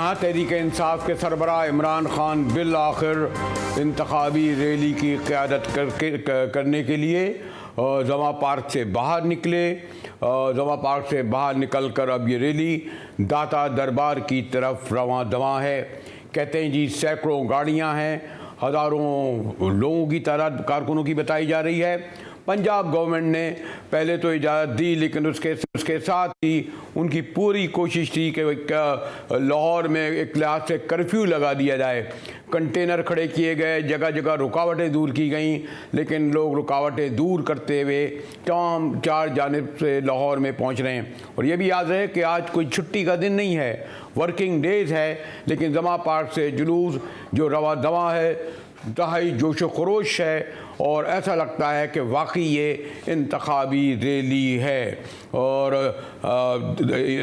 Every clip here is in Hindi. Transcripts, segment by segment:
यहाँ तहरीक इंसाफ के सरबराह इमरान खान बिल आखिर इंतखाबी रैली की क़यादत करने के लिए जमा पार्क से बाहर निकले। जमा पार्क से बाहर निकल कर अब ये रैली दाता दरबार की तरफ रवां दवां है। कहते हैं जी सैकड़ों गाड़ियाँ हैं, हज़ारों लोगों की तादाद कारकुनों की बताई जा रही है। पंजाब गवर्नमेंट ने पहले तो इजाज़त दी, लेकिन उसके साथ ही उनकी पूरी कोशिश थी कि लाहौर में एक लिहाज से कर्फ्यू लगा दिया जाए। कंटेनर खड़े किए गए, जगह जगह रुकावटें दूर की गईं, लेकिन लोग रुकावटें दूर करते हुए तमाम चार जानिब से लाहौर में पहुंच रहे हैं। और ये भी याद रहे कि आज कोई छुट्टी का दिन नहीं है, वर्किंग डेज़ है, लेकिन जमा पार्क से जुलूस जो रवा दवा है, इंतहाई जोश व खरोश है और ऐसा लगता है कि वाकई ये इंतखाबी रैली है। और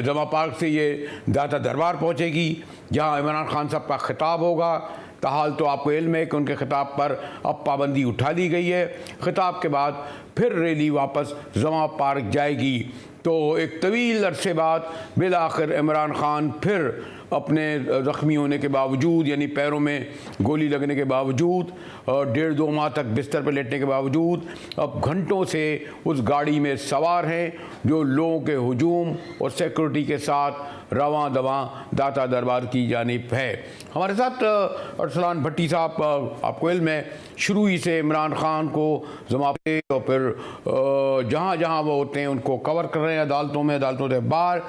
जमा पार्क से ये दाता दरबार पहुँचेगी जहाँ इमरान खान साहब का खिताब होगा। ताहाल तो आपको इल्म है कि उनके खिताब पर अब पाबंदी उठा दी गई है। खिताब के बाद फिर रैली वापस जमा पार्क जाएगी। तो एक तवील अरसे बाद बिल आखिर इमरान खान फिर अपने ज़ख्मी होने के बावजूद, यानी पैरों में गोली लगने के बावजूद और 1.5-2 माह तक बिस्तर पर लेटने के बावजूद अब घंटों से उस गाड़ी में सवार हैं जो लोगों के हुजूम और सिक्योरिटी के साथ रवां दवां दाता दरबार की जानिब है। हमारे साथ अरसलान भट्टी साहब, आपको इल्म है शुरू ही से इमरान खान को जमा पे और फिर जहाँ जहाँ वो होते हैं उनको कवर कर रहे हैं, अदालतों में, अदालतों से बाहर।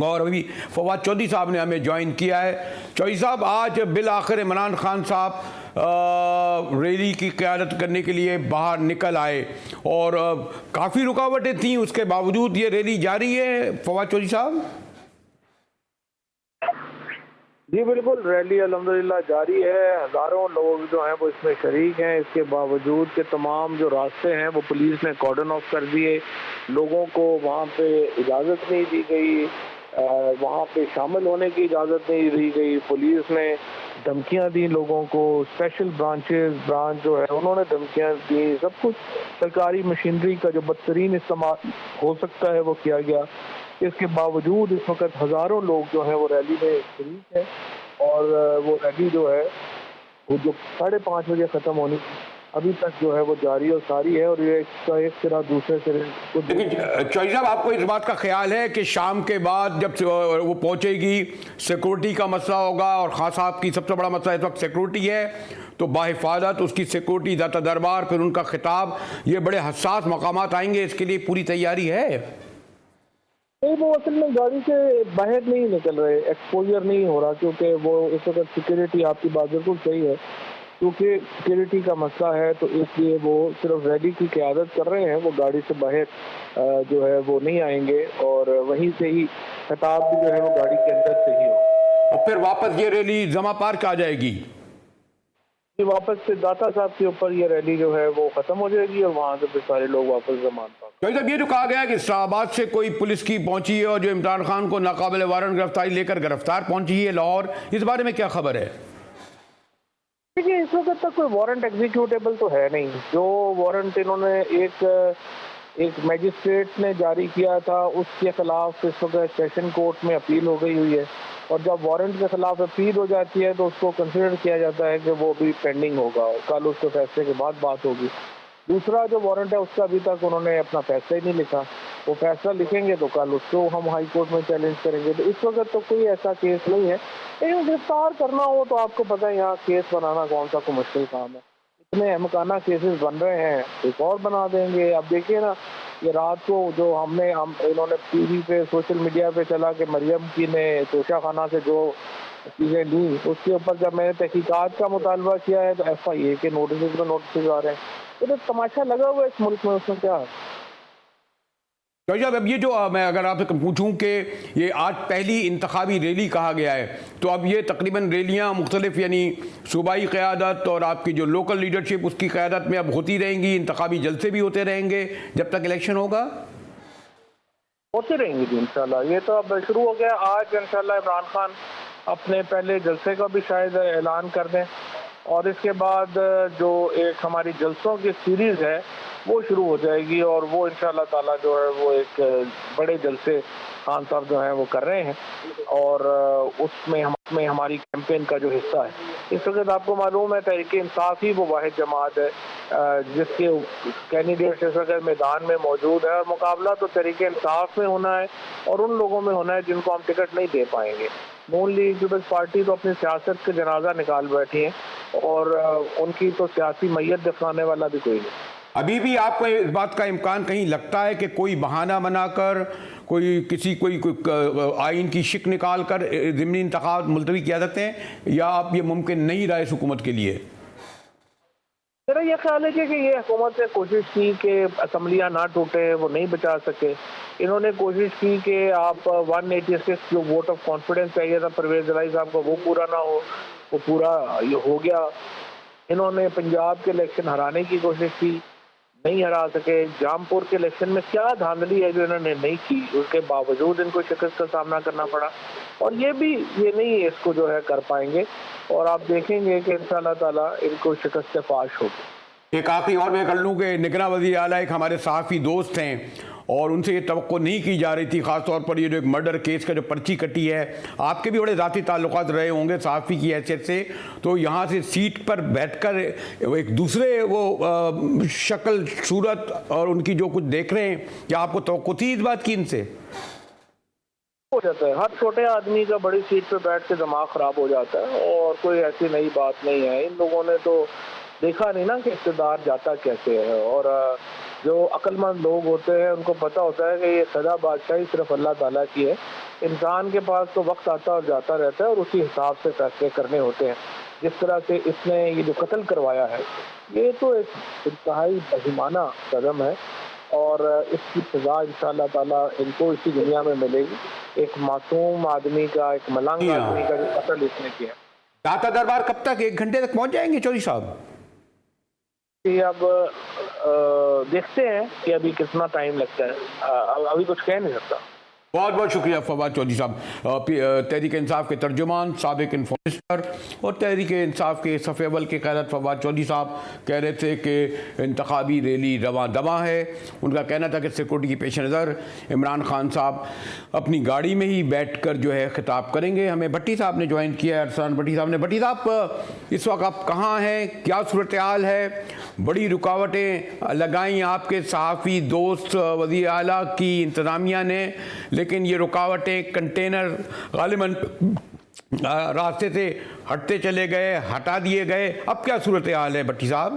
और अभी फवाद चौधरी साहब ने हमें ज्वाइन किया है। चौधरी साहब, आज बिल आखिर इमरान खान साहब रैली की क़यादत करने के लिए बाहर निकल आए और काफ़ी रुकावटें थीं, उसके बावजूद ये रैली जारी है। फवाद चौधरी साहब जी बिल्कुल, रैली अल्हम्दुलिल्लाह जारी है। हज़ारों लोग जो हैं वो इसमें शरीक हैं। इसके बावजूद के तमाम जो रास्ते हैं वो पुलिस ने कॉर्डन ऑफ कर दिए। लोगों को वहाँ पे इजाज़त नहीं दी गई, वहाँ पे शामिल होने की इजाज़त नहीं दी गई। पुलिस ने धमकियाँ दी लोगों को, स्पेशल ब्रांच जो है उन्होंने धमकियाँ दी। सब कुछ सरकारी मशीनरी का जो बदतरीन इस्तेमाल हो सकता है वो किया गया। इसके बावजूद इस वक्त हज़ारों लोग जो हैं वो रैली में शरीक हैं और वो रैली जो है वो जो 5:30 बजे ख़त्म होनी अभी तक जो है वो जारी और सारी है। और ये इसका एक सिरा दूसरे सिरे को। लेकिन चौधरी साहब, आपको इस बात का ख्याल है कि शाम के बाद जब वो पहुंचेगी सिक्योरिटी का मसला होगा और खान साहब की सबसे बड़ा मसला इस वक्त सिक्योरिटी है, तो बाहिफाजत उसकी सिक्योरिटी, दाता दरबार, फिर उनका खिताब, ये बड़े हसास मकामात आएंगे, इसके लिए पूरी तैयारी है? नहीं, वो असल में गाड़ी से बाहर नहीं निकल रहे, एक्सपोजर नहीं हो रहा, क्योंकि वो इस वक्त सिक्योरिटी, आपकी बात बिल्कुल सही है, क्योंकि सिक्योरिटी का मसला है, तो इसलिए वो सिर्फ रैली की क़यादत कर रहे हैं। वो गाड़ी से बाहर जो है वो नहीं आएंगे और वहीं से ही खिताब भी जो है वो गाड़ी के अंदर से ही हो और फिर वापस ये रैली जमा पार्क आ जाएगी। वापस से दाता साहब के ऊपर ये रैली जो है वो खत्म हो जाएगी और वहाँ से फिर सारे लोग वापस जमान पार्क। तो जब ये जो कहा गया कि इस्लामाबाद से कोई पुलिस की पहुंची है और जो इमरान खान को नाकाबिल वारंट गिरफ्तारी लेकर गिरफ्तार पहुंची है लाहौर, इस बारे में क्या खबर है? देखिए, इस वक्त तक कोई वारंट एग्जीक्यूटेबल तो है नहीं। जो वारंट इन्होंने एक मैजिस्ट्रेट ने जारी किया था, उसके खिलाफ इस वक्त सेशन कोर्ट में अपील हो गई हुई है और जब वारंट के खिलाफ अपील हो जाती है तो उसको कंसिडर किया जाता है कि वो भी पेंडिंग होगा, कल उसके फैसले के बाद बात होगी। दूसरा जो वारंट है उसका अभी तक उन्होंने अपना फैसला ही नहीं लिखा। वो फैसला लिखेंगे तो कल उसको हम हाई कोर्ट में चैलेंज करेंगे। तो इस वक्त तो कोई ऐसा केस नहीं है, लेकिन गिरफ्तार करना हो तो आपको पता है यहाँ केस बनाना कौन सा कोई मुश्किल काम है। इतने अहमकाना केसेस बन रहे हैं, एक और बना देंगे। अब देखिए ना, ये रात को जो इन्होंने टीवी पे, सोशल मीडिया पे चला कि मरियम की ने तोशा खाना से जो चीज़ें ली, उसके ऊपर जब मैंने तहकीकात का मुतालबा किया है तो FIA के नोटिस आ रहे हैं। तो तमाशा लगा हुआ है इस मुल्क में, उसमें क्या है। तो जब अब ये जो मैं अगर आपसे पूछूं कि ये आज पहली इंतखाबी रैली कहा गया है, तो अब ये तकरीबन रैलियाँ मुख्तलिफ, यानी सूबाई क़यादत और आपकी जो लोकल लीडरशिप, उसकी क़यादत में अब होती रहेंगी, इंतखाबी जलसे भी होते रहेंगे जब तक इलेक्शन होगा? होते रहेंगे जी इंशाल्लाह। ये तो अब शुरू हो गया। आज इंशाल्लाह इमरान खान अपने पहले जलसे का भी शायद ऐलान कर दें और इसके बाद जो एक हमारी जलसों की सीरीज़ है वो शुरू हो जाएगी और वो इंशाल्लाह ताला जो है वो एक बड़े जलसे खान साहब जो हैं वो कर रहे हैं और उसमें हमारी कैंपेन का जो हिस्सा है। इस वक्त आपको मालूम है तहरीक इंसाफ ही वो वाहिद जमात है जिसके कैंडिडेट इस वक्त मैदान में मौजूद है और मुकाबला तो तहरीक इंसाफ में होना है और उन लोगों में होना है जिनको हम टिकट नहीं दे पाएंगे। नून लीग पीपल्स पार्टी तो अपनी सियासत के जनाजा निकाल बैठी है और उनकी तो सियासी मैयत दफनाने वाला भी कोई नहीं। अभी भी आपको इस बात का इम्कान कहीं लगता है कि कोई बहाना बनाकर कोई आइन की शिक निकाल कर ज़िमनी इंतखाब मुलतवी किया सकते हैं या आप ये मुमकिन नहीं रहा इस हुकूमत के लिए? मेरा ये ख्याल है कि ये हुकूमत ने कोशिश की कि असम्बलियाँ ना टूटे, वो नहीं बचा सके। इन्होंने कोशिश की कि आप 186 जो वोट ऑफ कॉन्फिडेंस चाहिए था परवेज इलाही साहब को वो पूरा ना हो, वो पूरा ये हो गया। इन्होंने पंजाब के इलेक्शन हराने की कोशिश की, नहीं हरा सके। जामपुर के इलेक्शन में क्या धांधली है जो इन्होंने नहीं की, उसके बावजूद इनको शिकस्त का सामना करना पड़ा और ये नहीं इसको जो है कर पाएंगे और आप देखेंगे कि इंशाअल्लाह ताला इनको शिकस्त से फाश होगी। एक आखिरी और मैं कर लूँ कि निगरां वज़ीर आला एक हमारे सहाफ़ी दोस्त हैं और उनसे ये तवक्को नहीं की जा रही थी, ख़ासतौर पर ये जो एक मर्डर केस का जो पर्ची कटी है, आपके भी बड़े ज़ाती ताल्लुकात रहे होंगे सहाफ़ी की हैसियत से, तो यहाँ से सीट पर बैठकर एक दूसरे वो शक्ल सूरत और उनकी जो कुछ देख रहे हैं, क्या आपको तवक्को थी इस बात की इनसे? हो जाता है, हर छोटे आदमी का बड़ी सीट पे बैठ के दिमाग खराब हो जाता है और कोई ऐसी नई बात नहीं है। इन लोगों ने तो देखा नहीं ना कि इक़्तिदार जाता कैसे है और जो अक्लमंद लोग होते हैं उनको पता होता है कि ये सदा बादशाही सिर्फ अल्लाह ताला की है। इंसान के पास तो वक्त आता और जाता रहता है और उसी हिसाब से फैसले करने होते हैं। जिस तरह से इसने ये जो कत्ल करवाया है ये तो एक इंतहाई बहिमाना कदम है और इसकी सजा इंशाअल्लाह ताला इनको इसी दुनिया में मिलेगी। एक मासूम आदमी का, एक मलंग आदमी का जो कत्ल इसने किया। दाता दरबार कब तक, 1 घंटे तक पहुंच जाएंगे चौधरी साहब? ये अब देखते हैं कि अभी कितना टाइम लगता है, अभी कुछ कह नहीं सकता। बहुत बहुत शुक्रिया फवाद चौधरी साहब, तहरीक इंसाफ के तर्जुमान, साबिक इन्फॉर्मेटर और तहरीक इंसाफ के सफ़े अव्वल के क़यादत फवाद चौधरी साहब कह रहे थे कि इंतखाबी रैली रवां दवां है। उनका कहना था कि सिक्योरिटी की पेश नज़र इमरान खान साहब अपनी गाड़ी में ही बैठ कर जो है खिताब करेंगे। हमें भट्टी साहब ने ज्वाइन किया है, अरसान भट्टी साहब ने। भट्टी साहब, इस वक्त आप कहाँ हैं, क्या सूरत हाल है? बड़ी रुकावटें लगाई आपके सहाफ़ी दोस्त वज़ीर आला की इंतज़ामिया ने, लेकिन ये रुकावटें, कंटेनर गालिबन रास्ते से हटते चले गए, हटा दिए गए। अब क्या सूरत हाल है भट्टी साहब?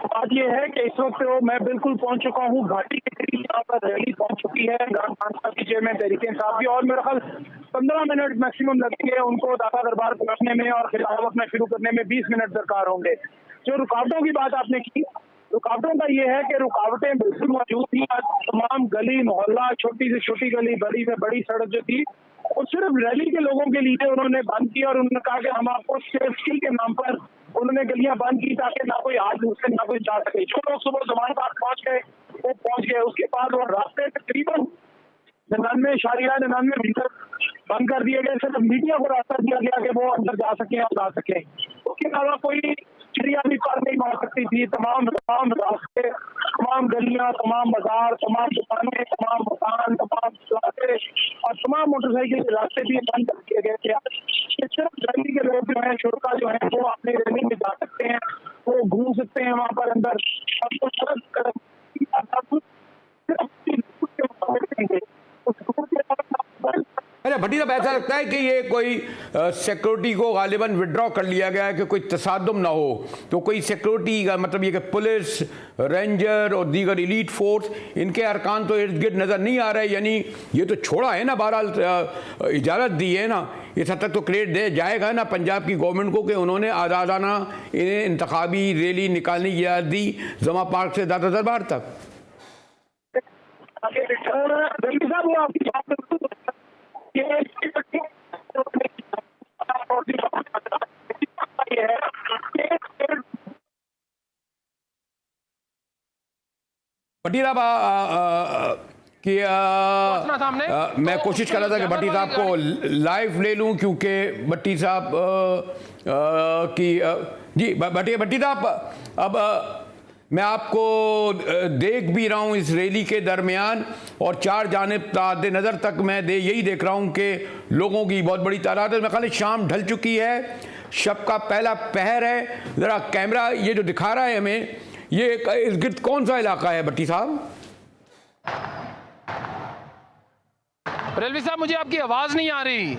बात ये है कि इस वक्त मैं बिल्कुल पहुंच चुका हूं घाटी के करीब, यहाँ पर रैली पहुंच चुकी है इमरान खान साहब की जेब में, तहरीक इंसाफ की, और मेरा ख्याल 15 मिनट मैक्सिमम लगेंगे उनको दाता दरबार पहुंचने में और खिताब अपना शुरू करने में 20 मिनट दरकार होंगे। जो रुकावटों की बात आपने की, रुकावटों का ये है कि रुकावटें बिल्कुल मौजूद थी। तमाम गली मोहल्ला, छोटी से छोटी गली, बड़ी से बड़ी सड़क जो थी वो सिर्फ रैली के लोगों के लिए उन्होंने बंद की और उन्होंने कहा कि हम आपको सेफ्टी के नाम पर उन्होंने गलियां बंद की ताकि ना कोई हाथ घुसे ना कोई जा सके। जो लोग सुबह जमान पास पहुंच गए वो पहुंच गए। उसके बाद वो रास्ते तकरीबन 99.99 मीटर बंद कर दिए गए। सिर्फ मीडिया को रास्ता दिया गया कि वो अंदर जा सके और जा सके। उसके अलावा कोई चिड़िया भी पार नहीं मार सकती थी। तमाम रास्ते, तमाम गलियां, तमाम बाजार, तमाम दुकानें, तमाम मकान, तमाम रास्ते और तमाम मोटरसाइकिल के रास्ते भी बंद कर दिए गए थे। सिर्फ रैली के लोग जो है, शुरा जो है, वो अपने रैली में जा सकते हैं, वो घूम सकते हैं वहाँ पर अंदर। अरे भट्टी साहब, ऐसा लगता है कि ये कोई सिक्योरिटी को गालिबन विड्रॉ कर लिया गया है कि कोई तसादुम ना हो, तो कोई सिक्योरिटी का मतलब ये कि पुलिस, रेंजर और दीगर एलीट फोर्स, इनके अरकान तो इर्द गिर्द नज़र नहीं आ रहे। यानी ये तो छोड़ा है ना, बहरहाल इजाज़त दी है ना, इस हद तक तो क्रेडिट दे जाएगा ना पंजाब की गवर्नमेंट को कि उन्होंने आज़ादाना इन्हें इंतखाबी रैली निकालने की इजाज़त दी जमा पार्क से दाता दरबार तक। भट्टी साहब कि मैं कोशिश कर रहा था कि भट्टी साहब को लाइव ले लूं, क्योंकि भट्टी साहब की जी भट्टी साहब, अब मैं आपको देख भी रहा हूँ इस रैली के दरमियान, और चार जानिब ताद नज़र तक मैं यही देख रहा हूँ कि लोगों की बहुत बड़ी तादाद है। मैं खाली शाम ढल चुकी है, शब का पहला पहर है। ज़रा कैमरा ये जो दिखा रहा है हमें, ये इर्द गिर्द कौन सा इलाका है भट्टी साहब? रेलवी साहब, मुझे आपकी आवाज़ नहीं आ रही।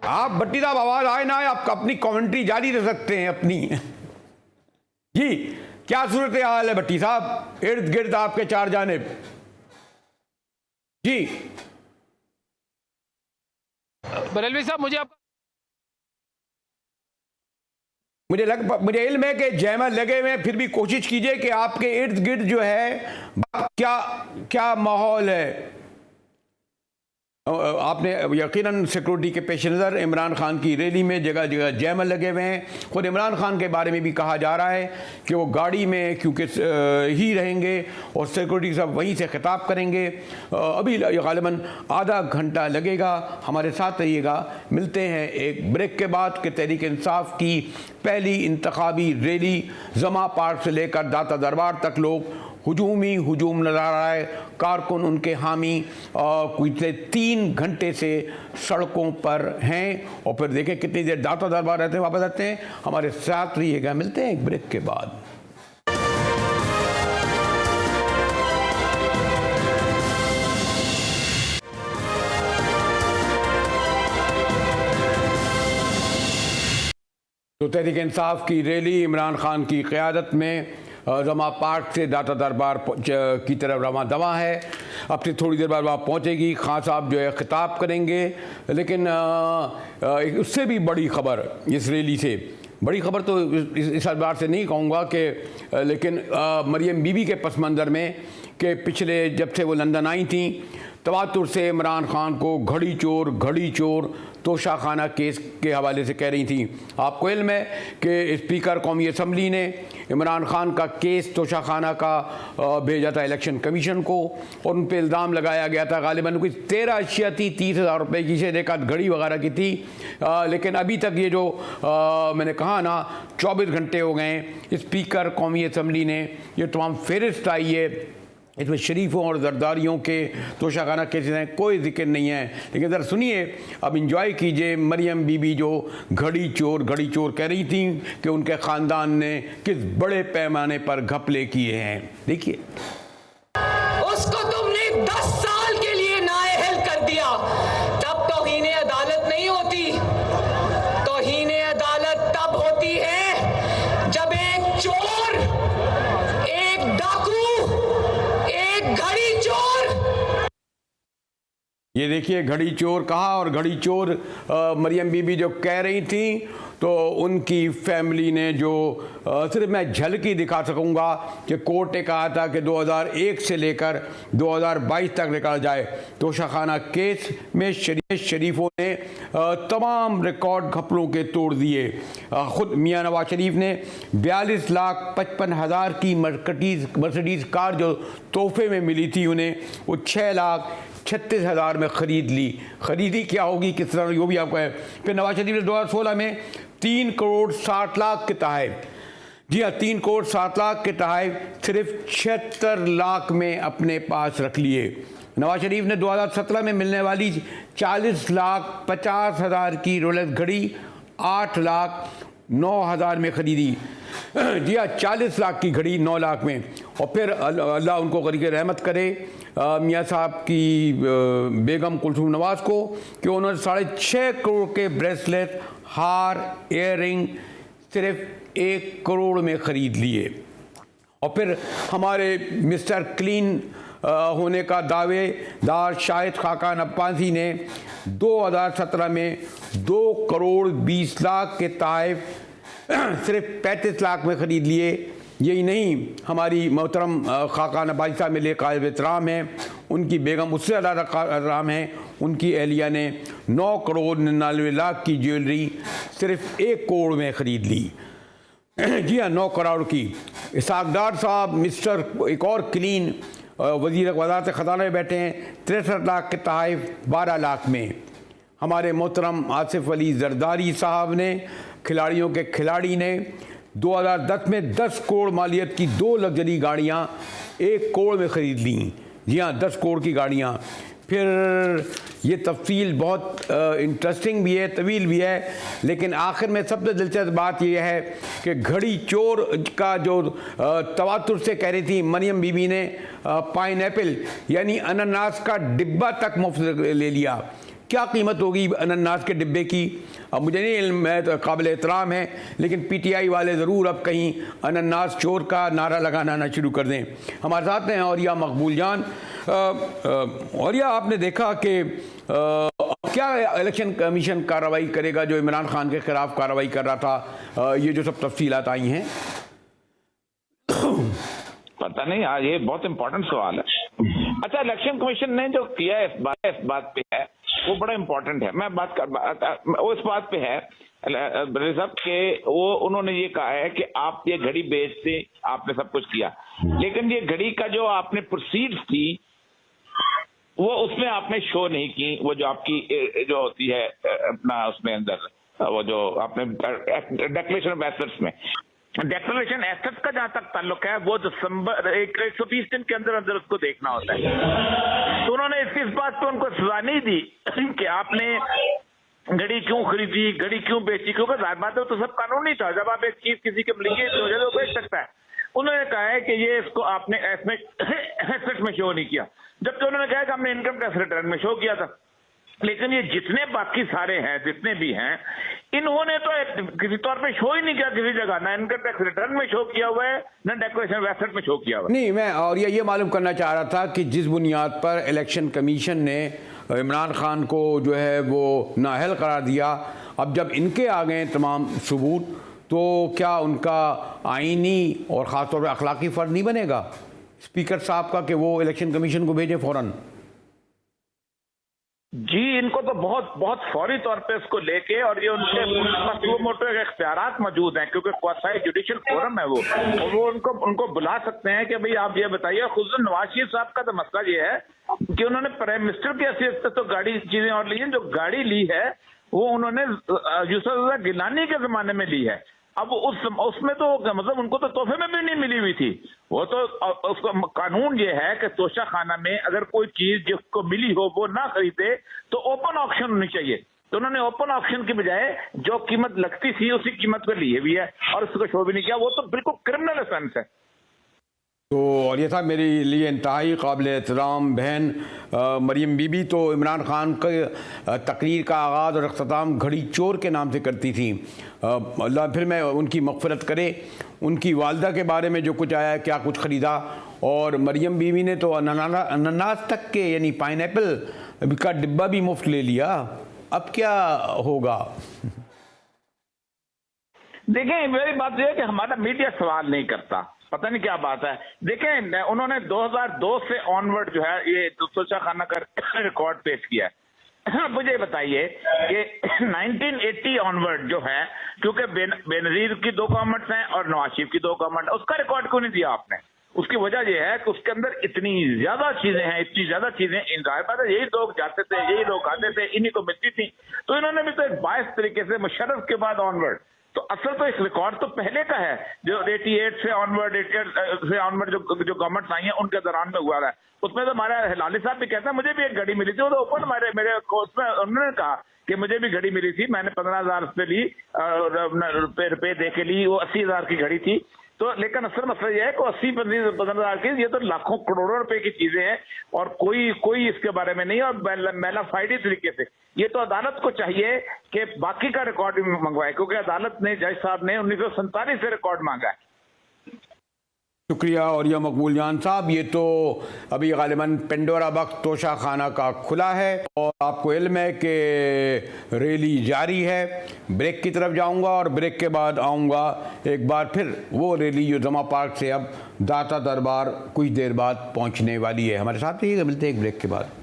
आप भट्टी साहब आवाज़ आए ना आए, आप अपनी कमेंट्री जारी रख सकते हैं अपनी। जी क्या सूरत हाल है भट्टी साहब इर्द गिर्द आपके चार जानिब? जी रेलवी साहब, मुझे इल्म है कि जैमल लगे हुए, फिर भी कोशिश कीजिए कि आपके इर्द गिर्द जो है क्या माहौल है। आपने यकीनन सिक्योरिटी के पेश नज़र इमरान खान की रैली में जगह जगह जैमल लगे हुए हैं। खुद इमरान खान के बारे में भी कहा जा रहा है कि वो गाड़ी में क्योंकि ही रहेंगे और सिक्योरिटी सब वहीं से खिताब करेंगे। अभी ग़ालिबन आधा घंटा लगेगा, हमारे साथ रहिएगा। मिलते हैं एक ब्रेक के बाद कि तहरीक इंसाफ की पहली इंतखाबी रैली जमा पार्क से लेकर दाता दरबार तक लोग हुजूम नजर आ रहा है। कारकुन उनके हामी पिछले 3 घंटे से सड़कों पर हैं। और फिर देखें कितनी देर दाता दरबार रहते हैं, वापस आते हैं। हमारे साथ रहिएगा, मिलते हैं एक ब्रेक के बाद। तो तहरीक इंसाफ की रैली इमरान खान की क़यादत में जमा पार्क से दाता दरबार की तरफ रवां दवा है। अब से थोड़ी देर बाद वहाँ पहुँचेगी। खान साहब जो है खिताब करेंगे, लेकिन उससे भी बड़ी खबर इस रैली से, बड़ी खबर तो इस अखबार से नहीं कहूँगा कि, लेकिन मरियम बीबी के पस मंज़र में कि पिछले जब से वो लंदन आई थी, तवातुर से इमरान खान को घड़ी चोर तोशाखाना केस के हवाले से कह रही थी। आपको इल्म है कि स्पीकर कौमी असम्बली ने इमरान खान का केस तोशाखाना का भेजा था इलेक्शन कमीशन को, और उन पर इल्ज़ाम लगाया गया था ग़ालिबन कोई 13 अशिया थी, 30,000 रुपये की, से एक घड़ी वगैरह की थी। लेकिन अभी तक ये जो मैंने कहा ना 24 घंटे हो गए, स्पीकर कौमी असम्बली ने ये तमाम फहरिस्त आई है, इसमें शरीफों और जरदारियों के तोशाखाना केसेस हैं, कोई जिक्र नहीं है। लेकिन ज़रा सुनिए, अब इंजॉय कीजिए मरियम बीबी जो घड़ी चोर कह रही थी कि उनके ख़ानदान ने किस बड़े पैमाने पर घपले किए हैं। देखिए, उसको तुमने 10 साल के लिए नाअहल कर दिया, तब तौहीन अदालत नहीं होती। तौहीन अदालत तब होती है जब एक चोर, एक डाकू, एक घड़ी चोर। ये देखिए घड़ी चोर कहा, और घड़ी चोर मरियम बीबी जो कह रही थी, तो उनकी फैमिली ने जो सिर्फ मैं झलकी दिखा सकूंगा कि कोर्ट ने कहा था कि 2001 से लेकर 2022 तक निकाला जाए। तोशाखाना केस में शरीफों ने तमाम रिकॉर्ड घपलों के तोड़ दिए। ख़ुद मियां नवाज शरीफ ने 42,55,000 की मर्सिडीज़ कार जो तोहफे में मिली थी उन्हें, वो 6,36,000 में खरीदी क्या होगी, किस तरह, वो भी आपको है। फिर नवाज शरीफ ने 2016 में 3 करोड़ 60 लाख के तहत, जी हाँ 3 करोड़ 60 लाख के तहत सिर्फ 76 लाख में अपने पास रख लिए। नवाज शरीफ ने 2017 में मिलने वाली 40,50,000 की रोलेक्स घड़ी 8,09,000 में ख़रीदी। जी हाँ 40 लाख की घड़ी 9 लाख में। और फिर अल्लाह उनको गरीब रहमत करे मियाँ साहब की बेगम कुलसूम नवाज़ को, कि उन्होंने 6.5 करोड़ के ब्रेसलेट, हार, इयररिंग सिर्फ 1 करोड़ में ख़रीद लिए। और फिर हमारे मिस्टर क्लीन होने का दावेदार शाहिद खाकान अब्बासी ने 2017 में 2 करोड़ 20 लाख के तहत सिर्फ 35 लाख में ख़रीद लिए। यही नहीं, हमारी मोहतरम खाकान अब्बासी साहब में काबिल एहतराम है, उनकी बेगम उससे ज़्यादा एहतराम है, उनकी एहलिया ने 9 करोड़ 99 लाख की ज्वेलरी सिर्फ 1 करोड़ में ख़रीद ली। जी हाँ 9 करोड़ की। इसाकदार साहब मिस्टर एक और क्लीन वज़ीर वज़ारत ख़ज़ाना में बैठे हैं, 63 लाख के तहत 12 लाख में। हमारे मोहतरम आसिफ अली जरदारी साहब ने, खिलाड़ियों के खिलाड़ी ने 2010 में 10 करोड़ मालियत की 2 लग्जरी गाड़ियां 1 करोड़ में ख़रीद लीं। जी हाँ, 10 करोड़ की गाड़ियां। फिर ये तफसील बहुत इंटरेस्टिंग भी है, तवील भी है, लेकिन आखिर में सबसे दिलचस्प बात यह है कि घड़ी चोर का जो तवातुर से कह रही थी मरियम बीबी ने पाइनएप्पल यानी अनानास का डिब्बा तक मुफ्त ले लिया। क्या कीमत होगी अनानास के डिब्बे की अब मुझे नहीं इल्म है, तो काबिल एहतराम है, लेकिन पीटीआई वाले ज़रूर अब कहीं अनानास चोर का नारा लगाना ना शुरू कर दें। हमारे साथ हैं औरिया मकबूल जान। औरिया, आपने देखा कि क्या इलेक्शन कमीशन कार्रवाई करेगा जो इमरान खान के खिलाफ कार्रवाई कर रहा था? ये जो सब तफसीलात आई हैं, पता नहीं यार, ये बहुत इंपॉर्टेंट सवाल है। अच्छा, इलेक्शन कमीशन ने जो किया है इस बात पे है, वो बड़ा इंपॉर्टेंट है। मैं वो इस बात पे है साहब के वो उन्होंने ये कहा है कि आप ये घड़ी बेचते, आपने सब कुछ किया, लेकिन ये घड़ी का जो आपने प्रोसीड्स थी वो उसमें आपने शो नहीं की। वो जो आपकी जो होती है अपना उसमें अंदर वो जो आपने डिक्लेरेशन ऑफ एसेट्स में, डिक्लेरेशन एसेट्स का जहां तक ताल्लुक है वो दिसंबर 120 दिन के अंदर अंदर उसको देखना होता है। तो उन्होंने इस बात पे उनको सजा नहीं दी कि आपने घड़ी क्यों खरीदी, घड़ी क्यों बेची, क्योंकि जाहिर बात है तो सब कानूनी था। जब आप एक चीज किसी के मिलेंगे तो बेच सकता है। उन्होंने कहा है कि ये इसको आपने एसेट में शो नहीं किया, जबकि उन्होंने कहा कि हमने इनकम टैक्स रिटर्न में शो किया था। लेकिन ये जितने बाकी सारे हैं, जितने भी हैं, इन्होंने तो किसी तौर पे शो ही नहीं किया किसी जगह, ना इनकम टैक्स रिटर्न में शो किया हुआ है, ना डिक्लेरेशन ऑफ एसेट में शो किया हुआ है। नहीं, मैं और ये मालूम करना चाह रहा था कि जिस बुनियाद पर इलेक्शन कमीशन ने इमरान खान को जो है वो नाअहल करार दिया, अब जब इनके आ गए तमाम सबूत, तो क्या उनका आईनी और ख़ासतौर पर अखलाकी फ़र्ज नहीं बनेगा स्पीकर साहब का कि वो इलेक्शन कमीशन को भेजे फ़ौरन? जी, इनको तो बहुत बहुत फौरी तौर पे इसको लेके, और ये उनके मोटे इख्तियारात मौजूद हैं क्योंकि क्वासाई जुडिशियल फोरम है वो, और वो उनको बुला सकते हैं कि भाई आप ये बताइए। खुद नवाज शरीफ साहब का तो मसला ये है कि उन्होंने प्राइम मिनिस्टर की हैसियत से तो गाड़ी चीजें और ली हैं, जो गाड़ी ली है वो उन्होंने यूसुफ गिलानी के जमाने में ली है। अब उसमें तो मतलब उनको तो तोहफे में भी नहीं मिली हुई थी। वो तो उसको कानून ये है कि तोशा खाना में अगर कोई चीज जिसको मिली हो वो ना खरीदे तो ओपन ऑक्शन होनी चाहिए। तो उन्होंने ओपन ऑक्शन की बजाय जो कीमत लगती थी उसी कीमत पर लिए भी है और उसको शो भी नहीं किया। वो तो बिल्कुल क्रिमिनल ऑफेंस है। तो और ये था मेरे लिए इंतहाई काबिल एहतराम बहन मरियम बीबी, तो इमरान खान के तकरीर का आगाज़ और अख्ताम घड़ी चोर के नाम से करती थी। अल्लाह फिर मैं उनकी मग़फ़िरत करे। उनकी वालदा के बारे में जो कुछ आया है, क्या कुछ ख़रीदा, और मरियम बीबी ने तो अनानास तक के यानी पाइनएप्पल का डिब्बा भी मुफ्त ले लिया। अब क्या होगा? देखें, मेरी बात यह है कि हमारा मीडिया सवाल नहीं करता, पता नहीं क्या बात है। देखें, उन्होंने 2002 से ऑनवर्ड जो है ये तोशा खाना का रिकॉर्ड पेश किया है। मुझे बताइए कि 1980 ऑनवर्ड जो है, क्योंकि बेनजीर की 2 गवर्नमेंट्स हैं और नवाज शरीफ की 2 गवर्नमेंट, उसका रिकॉर्ड क्यों नहीं दिया आपने? उसकी वजह यह है कि उसके अंदर इतनी ज्यादा चीजें हैं, इतनी ज्यादा चीजें, यही लोग जाते थे, यही लोग आते थे, इन्हीं को मिलती थी। तो इन्होंने भी तो एक बायस तरीके से मुशर्रफ के बाद ऑनवर्ड, तो असल तो इस रिकॉर्ड तो पहले का है जो 88 से ऑनवर्ड, 88 से ऑनवर्ड जो गवर्नमेंट्स आई हैं उनके दौरान में हुआ है। उसमें तो हमारे हिलाली साहब भी कहते हैं मुझे भी एक घड़ी मिली थी, वो तो ओपन मेरे उसमें उन्होंने कहा कि मुझे भी घड़ी मिली थी, मैंने 15,000 रुपये ली, रुपये दे के ली, वो 80,000 की घड़ी थी। तो लेकिन असल मसला यह है कि 80-15,000 की ये तो लाखों करोड़ों रुपए की चीजें हैं और कोई इसके बारे में नहीं, और मेलाफाइडी तरीके से। ये तो अदालत को चाहिए कि बाकी का रिकॉर्ड भी मंगवाए, क्योंकि अदालत ने, जज साहब ने 1947 से रिकॉर्ड मांगा है। शुक्रिया औरिया मकबूल जान साहब। ये तो अभी गालिबन पेंडोरा बख्श तोशा खाना का खुला है और आपको इल्म है कि रैली जारी है। ब्रेक की तरफ जाऊंगा और ब्रेक के बाद आऊंगा एक बार फिर वो रैली जो जमा पार्क से अब दाता दरबार कुछ देर बाद पहुंचने वाली है। हमारे साथ रहिएगा, मिलते हैं एक ब्रेक के बाद।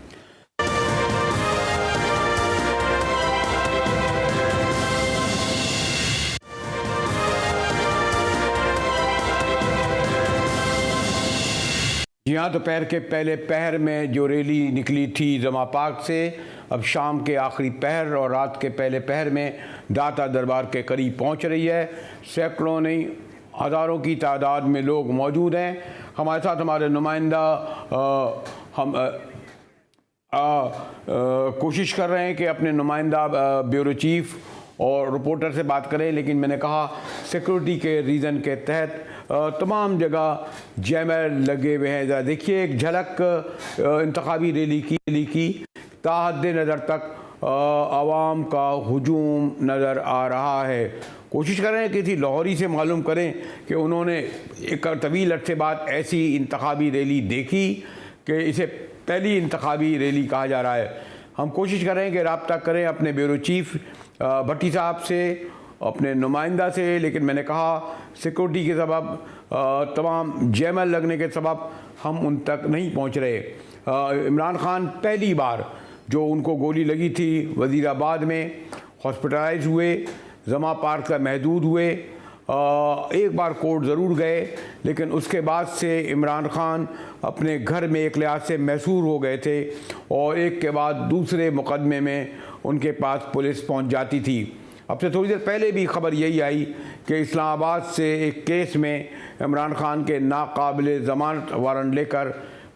जी हाँ, दोपहर के पहले पहर में जो रैली निकली थी जमा पार्क से, अब शाम के आखिरी पहर और रात के पहले पहर में दाता दरबार के करीब पहुंच रही है। सैकड़ों नहीं हज़ारों की तादाद में लोग मौजूद हैं। हमारे साथ हमारे नुमाइंदा हम कोशिश कर रहे हैं कि अपने नुमाइंदा ब्यूरो चीफ और रिपोर्टर से बात करें, लेकिन मैंने कहा सिक्योरिटी के रीज़न के तहत तमाम जगह जैमर लगे हुए हैं। ज़रा देखिए एक झलक इंतखाबी रैली की ताहद नज़र तक आवाम का हुजूम नज़र आ रहा है। कोशिश कर रहे हैं किसी लाहौरी से मालूम करें कि उन्होंने एक तवील अरसे बाद ऐसी इंतखाबी रैली देखी कि इसे पहली इंतखाबी रैली कहा जा रहा है। हम कोशिश कर रहे हैं कि रब्ता करें अपने ब्यूरो चीफ भट्टी साहब से, अपने नुमाइंदा से, लेकिन मैंने कहा सिक्योरिटी के सबब तमाम जैमल लगने के सबब हम उन तक नहीं पहुंच रहे। इमरान खान पहली बार जो उनको गोली लगी थी वज़ीराबाद में हॉस्पिटलाइज हुए, जमा पार्क का महदूद हुए, एक बार कोर्ट ज़रूर गए, लेकिन उसके बाद से इमरान खान अपने घर में एक लिहाज से मैसूर हो गए थे और एक के बाद दूसरे मुकदमे में उनके पास पुलिस पहुंच जाती थी। अब से थोड़ी देर पहले भी खबर यही आई कि इस्लामाबाद से एक केस में इमरान खान के नाकाबिल ज़मानत वारंट लेकर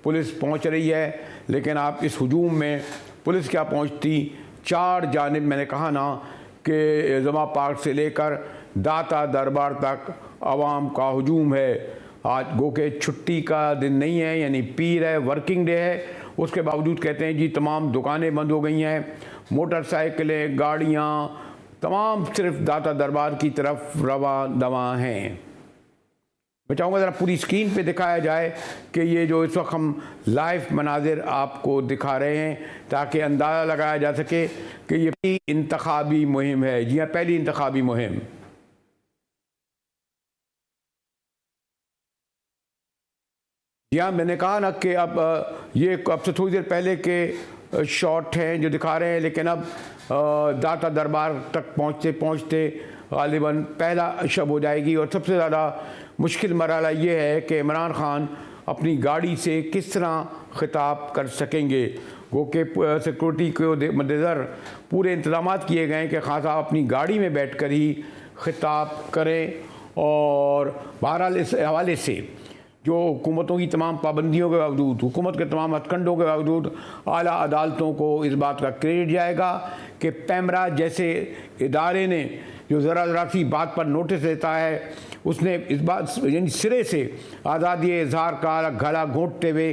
पुलिस पहुंच रही है, लेकिन आप इस हुजूम में पुलिस क्या पहुंचती, चार जानिब मैंने कहा ना कि जमा पार्क से लेकर दाता दरबार तक आवाम का हुजूम है। आज गो के छुट्टी का दिन नहीं है, यानी पीर है, वर्किंग डे है, उसके बावजूद कहते हैं जी तमाम दुकानें बंद हो गई हैं, मोटरसाइकिलें, गाड़ियाँ तमाम सिर्फ दाता दरबार की तरफ रवा दवा हैं। मैं चाहूँगा ज़रा पूरी स्क्रीन पे दिखाया जाए कि ये जो इस वक्त हम लाइव मनाजिर आपको दिखा रहे हैं ताकि अंदाज़ा लगाया जा सके कि ये पहली इंतखाबी मुहिम है। जी हाँ, पहली इंतखाबी मुहिम। जी हाँ, मैंने कहा ना कि अब ये अब से थोड़ी देर पहले के शॉट हैं जो दिखा रहे हैं, लेकिन अब दाता दरबार तक पहुँचते पहुँचते गालिबन पहला शब हो जाएगी। और सबसे ज़्यादा मुश्किल मरहला ये है कि इमरान खान अपनी गाड़ी से किस तरह खिताब कर सकेंगे। गो के सिक्योरिटी के मद्देनज़र पूरे इंतजाम किए गए हैं कि खान साहब अपनी गाड़ी में बैठ कर ही खिताब करें। और बहरहाल इस हवाले से जो हुकूमतों की तमाम पाबंदियों के बावजूद, हुकूमत के तमाम हथकंडों के बावजूद आला अदालतों को इस बात का क्रेडिट जाएगा कि पैमरा जैसे इदारे ने जो ज़रा सी बात पर नोटिस देता है, उसने इस बात यानी सिरे से आज़ादी इज़हार का गला घोंटते हुए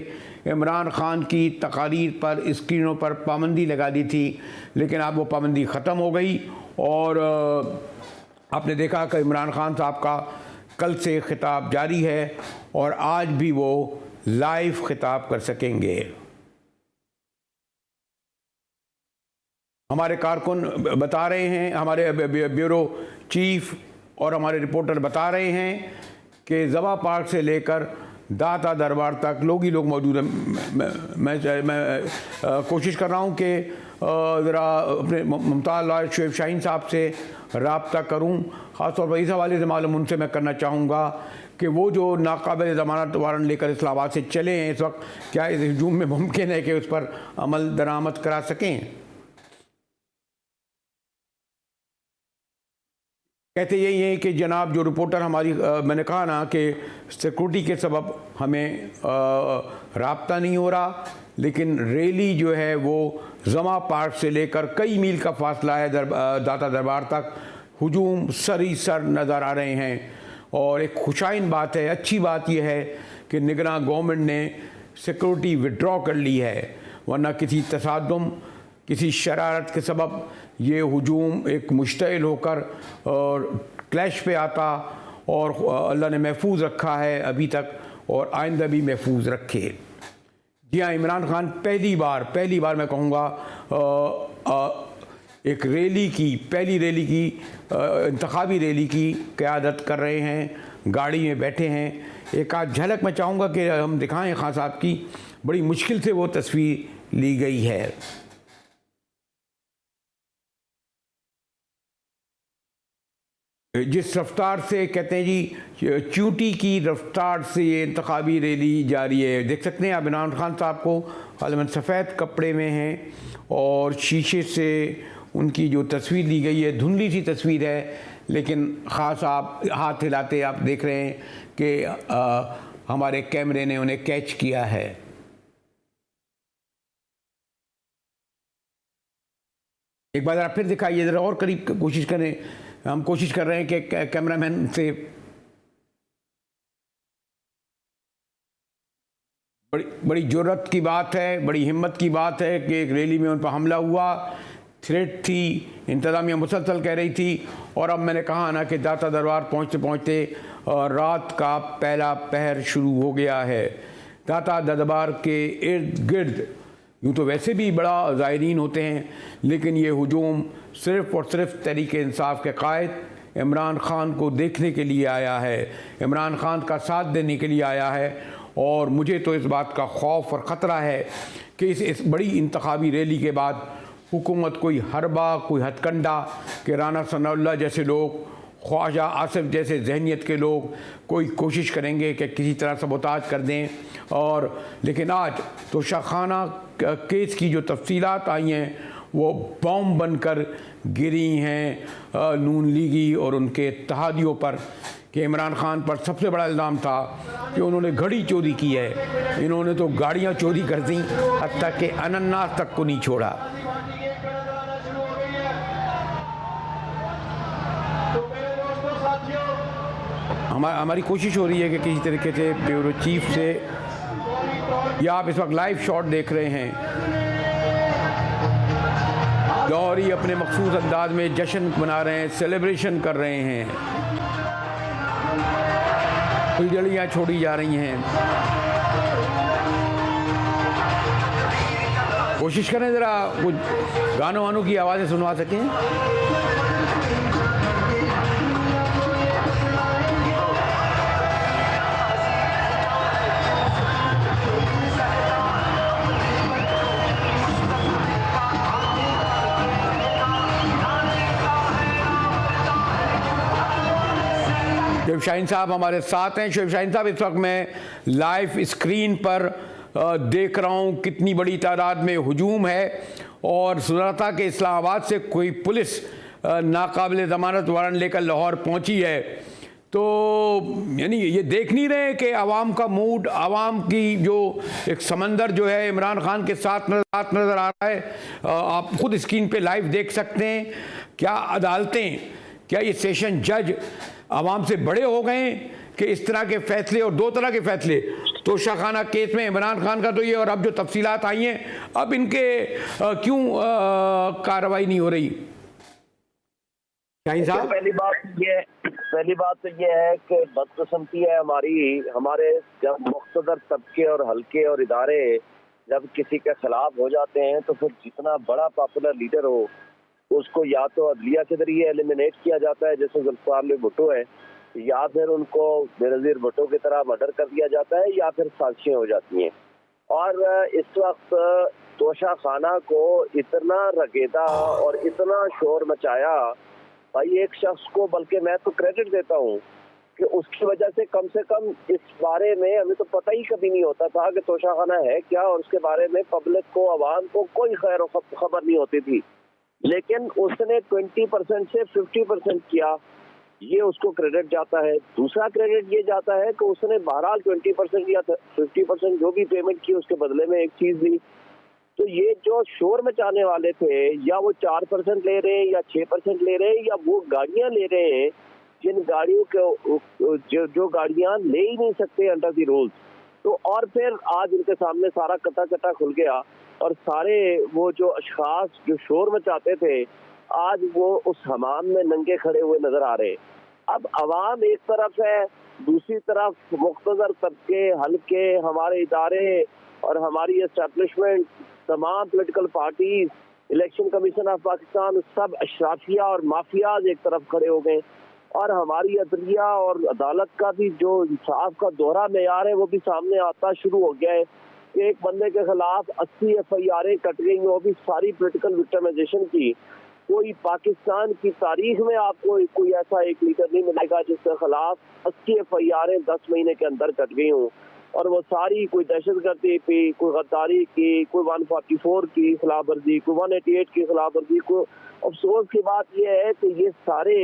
इमरान खान की तकारीर पर, स्क्रीनों पर पाबंदी लगा दी थी, लेकिन अब वो पाबंदी ख़त्म हो गई। और आपने देखा कि इमरान खान साहब का कल से खिताब जारी है और आज भी वो लाइव खिताब कर सकेंगे। हमारे कारकुन बता रहे हैं, हमारे ब्यूरो चीफ और हमारे रिपोर्टर बता रहे हैं कि जवा पार्क से लेकर दाता दरबार तक लोग ही लोग मौजूद हैं। मैं कोशिश कर रहा हूँ कि ज़रा अपने मुमताज़ लॉयर शुएब शाहीन साहब से रब्ता करूँ, ख़ासतौर पर इस हवाले से मालूम उनसे मैं करना चाहूँगा कि वो जो नाकाबिल ज़मानत वारंट लेकर इस्लामाबाद से चले हैं इस वक्त, क्या इस हजूम में मुमकिन है कि उस पर अमल दरामद करा सकें। कहते यही है कि जनाब जो रिपोर्टर हमारी मैंने कहा ना कि सिक्योरिटी के सबब हमें राब्ता नहीं हो रहा, लेकिन रैली जो है वो जमा पार्क से लेकर कई मील का फासला है दाता दरबार तक, हुजूम सरी सर नज़र आ रहे हैं। और एक खुशाइन बात है, अच्छी बात यह है कि निगरान गवर्नमेंट ने सिक्योरिटी विड्रॉ कर ली है, वरना किसी तसादुम, किसी शरारत के सबब ये हुजूम एक मुश्तइल होकर और क्लैश पे आता। और अल्लाह ने महफूज रखा है अभी तक और आइंदा भी महफूज रखे। जी हाँ, इमरान खान पहली बार मैं कहूँगा एक पहली रैली की इंतखाबी रैली की क़यादत कर रहे हैं, गाड़ी में बैठे हैं। एक आध झलक मैं चाहूँगा कि हम दिखाएं खान साहब की, बड़ी मुश्किल से वो तस्वीर ली गई है। जिस रफ्तार से कहते हैं जी चूटी की रफ्तार से ये इंतखाबी रैली जारी है। देख सकते हैं आप इमरान खान साहब को गालिबन सफ़ेद कपड़े में हैं और शीशे से उनकी जो तस्वीर ली गई है, धुंधली सी तस्वीर है, लेकिन ख़ास आप हाथ हिलाते आप देख रहे हैं कि हमारे कैमरे ने उन्हें कैच किया है। एक बार ज़रा फिर दिखाइए, ज़रा और करीब कोशिश करें। हम कोशिश कर रहे हैं कि कैमरामैन से बड़ी ज़रूरत की बात है, बड़ी हिम्मत की बात है कि एक रैली में उन पर हमला हुआ, थ्रेट थी, इंतज़ामिया मुसलसल कह रही थी। और अब मैंने कहा ना कि दाता दरबार पहुँचते पहुँचते रात का पहला पहर शुरू हो गया है। दाता दरबार के इर्द गिर्द यूँ तो वैसे भी बड़ा ज़ायरीन होते हैं, लेकिन ये हुजूम सिर्फ़ और सिर्फ तहरीक इंसाफ के कायद इमरान ख़ान को देखने के लिए आया है, इमरान ख़ान का साथ देने के लिए आया है। और मुझे तो इस बात का खौफ और ख़तरा है कि इस बड़ी इंतखाबी रैली के बाद हुकूमत कोई हरबा, कोई हथकंडा कि राना सनाउल्लाह जैसे लोग, ख्वाजा आसिफ जैसे जहनीत के लोग कोई कोशिश करेंगे कि किसी तरह सबोताज कर दें। और लेकिन आज तोशाखाना केस की जो तफसीलात आई हैं वो बॉम्ब बनकर गिरी हैं नून लीगी और उनके इत्तेहादियों पर कि इमरान ख़ान पर सबसे बड़ा इल्ज़ाम था कि उन्होंने घड़ी चोरी की है। इन्होंने तो गाड़ियाँ चोरी कर दी, हत्ता कि अनन्नास तक को नहीं छोड़ा। हमारी कोशिश हो रही है कि किसी तरीके से ब्यूरो चीफ से, या आप इस वक्त लाइव शॉट देख रहे हैं, गौरी अपने मखसूस अंदाज में जश्न मना रहे हैं, सेलिब्रेशन कर रहे हैं, फुलझड़ियाँ छोड़ी जा रही हैं। कोशिश करें ज़रा कुछ गानों वानों की आवाज़ें सुनवा सकें। शुएब शाहीन साहब हमारे साथ हैं। शुएब शाहीन साहब, इस वक्त मैं लाइव स्क्रीन पर देख रहा हूँ कितनी बड़ी तादाद में हुजूम है, और सुना था कि इस्लामाबाद से कोई पुलिस नाकाबिल ज़मानत वारंट लेकर लाहौर पहुँची है। तो यानी ये देख नहीं रहे कि आवाम का मूड, आवाम की जो एक समंदर जो है इमरान ख़ान के साथ नज़र आ रहा है। आप खुद स्क्रीन पे लाइव देख सकते हैं। क्या अदालतें, क्या ये सेशन जज आवाम से बड़े हो गए कि इस तरह के फैसले, और दो तरह के फैसले, तोशाखाना केस में इमरान खान का तो ये, और अब जो तफसीलात आई हैं, अब इनके क्यों कार्रवाई नहीं हो रही? शाहीन साहब, पहली बात तो ये है कि बदकिस्मती है हमारे जब मुख्तदर तबके और हल्के और इदारे जब किसी के खिलाफ हो जाते हैं तो फिर जितना बड़ा पॉपुलर लीडर हो उसको या तो अदलिया के जरिए एलिमिनेट किया जाता है, जैसे जुल्फ़िकार भुट्टो है, या फिर उनको बेनज़ीर भुट्टो की तरह मर्डर कर दिया जाता है, या फिर साजिशें हो जाती हैं। और इस वक्त तोशाखाना को इतना रगेदा और इतना शोर मचाया भाई एक शख्स को, बल्कि मैं तो क्रेडिट देता हूँ कि उसकी वजह से कम इस बारे में हमें तो पता ही कभी नहीं होता था कि तोशाखाना है क्या, और उसके बारे में पब्लिक को, आवाम को कोई खैर खबर नहीं होती थी। लेकिन उसने 20% से 50% किया, ये उसको क्रेडिट जाता है। दूसरा क्रेडिट ये जाता है कि उसने बहरहाल 20% या 50% जो भी पेमेंट की उसके बदले में एक चीज दी। तो ये जो शोर मचाने वाले थे, या वो 4% ले रहे हैं, या 6% ले रहे हैं, या वो गाड़ियां ले रहे हैं जिन गाड़ियों के जो गाड़ियां ले ही नहीं सकते अंडर द रूल्स, तो और फिर आज उनके सामने सारा कटा खुल गया, और सारे वो जो अशखास जो शोर मचाते थे आज वो उस हमाम में नंगे खड़े हुए नजर आ रहे। अब अवाम एक तरफ है, दूसरी तरफ मुख्तदर तबके, हल्के, हमारे इदारे और हमारी एस्टेब्लिशमेंट, तमाम political parties, election commission of Pakistan, सब अशराफिया और माफियाज एक तरफ खड़े हो गए। और हमारी अदलिया और अदालत का भी जो इंसाफ का दोहरा मेयार है वो भी सामने आता शुरू हो गया है। एक बंदे के खिलाफ 80 FIR कट गई, वो भी सारी पॉलिटिकल विक्टिमाइजेशन की। कोई पाकिस्तान की तारीख में आपको कोई ऐसा एक लीडर नहीं मिलेगा जिसके खिलाफ 80 FIR 10 महीने के अंदर कट गई हूँ, और वो सारी कोई दहशतगर्दी की, कोई गद्दारी की, कोई 144 की खिलाफ वर्जी, कोई 188 की खिलाफ वर्जी। को अफसोस की बात यह है कि ये सारे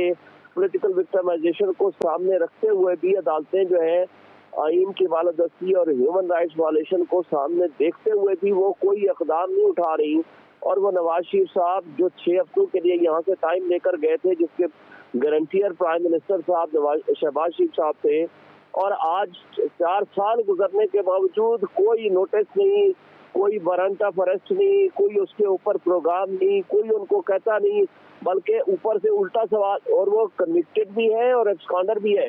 पॉलिटिकल विक्टिमाइजेशन को सामने रखते हुए भी अदालतें जो है आइन की बालादस्ती और ह्यूमन राइट्स वायलेशन को सामने देखते हुए भी वो कोई इकदाम नहीं उठा रही। और वो नवाज शरीफ साहब जो 6 हफ्तों के लिए यहाँ से टाइम लेकर गए थे, जिसके गारंटियर प्राइम मिनिस्टर साहब शहबाज शरीफ साहब थे, और आज 4 साल गुजरने के बावजूद कोई नोटिस नहीं, कोई वारंट ऑफ अरेस्ट नहीं, कोई उसके ऊपर प्रोग्राम नहीं, कोई उनको कहता नहीं, बल्कि ऊपर से उल्टा सवाल। और वो कन्विक्टेड भी है और एब्सकॉन्डर भी है,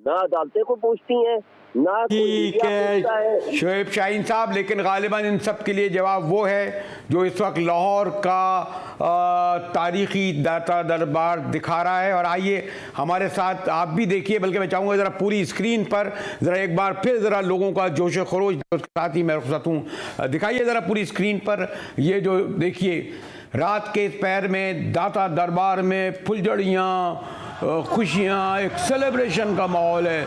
ना अदालतें को पूछती हैं, ना कोई ठीक है शोएब शाहीन साहब, लेकिन गालिबन इन सब के लिए जवाब वो है जो इस वक्त लाहौर का तारीखी दाता दरबार दिखा रहा है। और आइए हमारे साथ आप भी देखिए, बल्कि मैं चाहूँगा ज़रा पूरी स्क्रीन पर ज़रा एक बार फिर ज़रा लोगों का जोश खरोश उसके साथ ही मैं रुखसत हूँ, दिखाइए ज़रा पूरी स्क्रीन पर। ये जो देखिए रात के इस पैर में दाता दरबार में फुलझड़ियाँ, खुशियाँ, एक सेलिब्रेशन का माहौल है,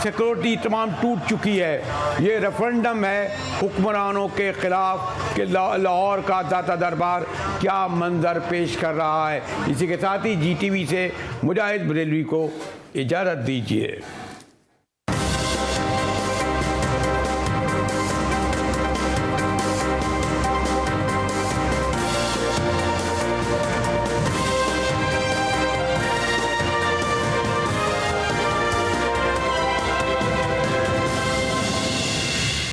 सिक्योरिटी तमाम टूट चुकी है। ये रेफरेंडम है हुक्मरानों के खिलाफ कि लाहौर का दाता दरबार क्या मंजर पेश कर रहा है। इसी के साथ ही GTV से मुजाहिद बरेलवी को इजाज़त दीजिए।